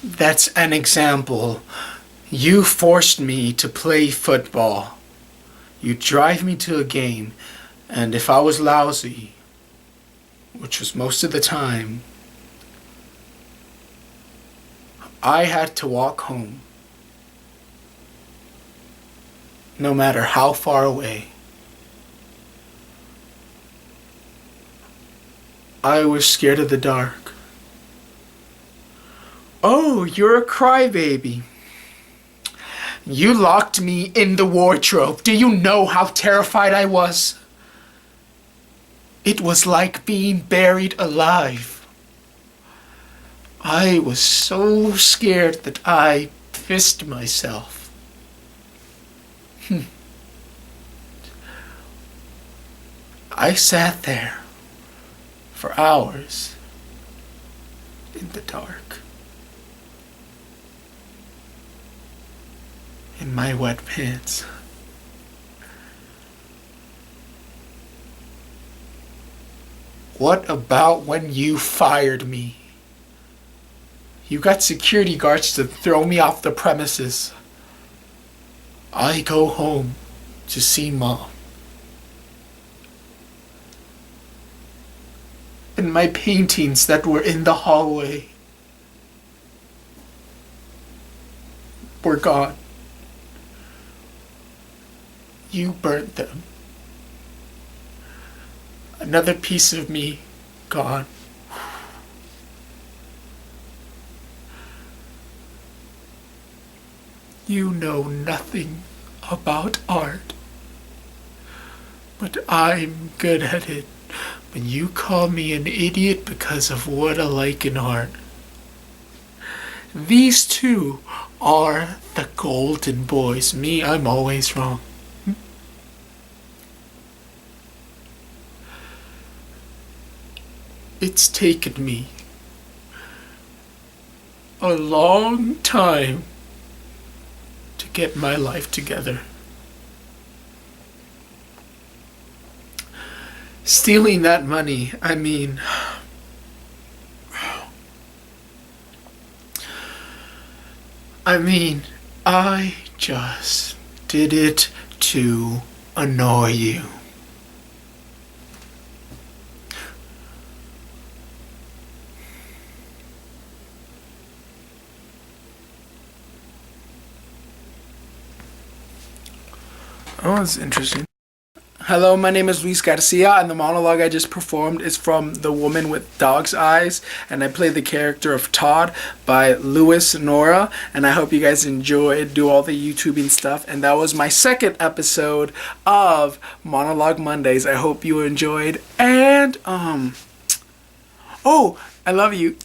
That's an example. You forced me to play football. You drive me to a game, and if I was lousy, which was most of the time, I had to walk home, no matter how far away. I was scared of the dark. Oh, you're a crybaby. You locked me in the wardrobe. Do you know how terrified I was? It was like being buried alive. I was so scared that I pissed myself. I sat there for hours in the dark, in my wet pants. What about when you fired me? You got security guards to throw me off the premises. I go home to see Mom. And my paintings that were in the hallway were gone. You burnt them. Another piece of me gone. You know nothing about art, but I'm good at it. When you call me an idiot because of what I like in art. These two are the golden boys. Me, I'm always wrong. It's taken me a long time to get my life together. Stealing that money, I just did it to annoy you. Oh, that's interesting. Hello, my name is Luis Garcia, and the monologue I just performed is from The Woman with Dog's Eyes, and I played the character of Todd by Louis Nora, and I hope you guys enjoyed, do all the YouTubing stuff, and that was my second episode of Monologue Mondays. I hope you enjoyed, and, oh, I love you.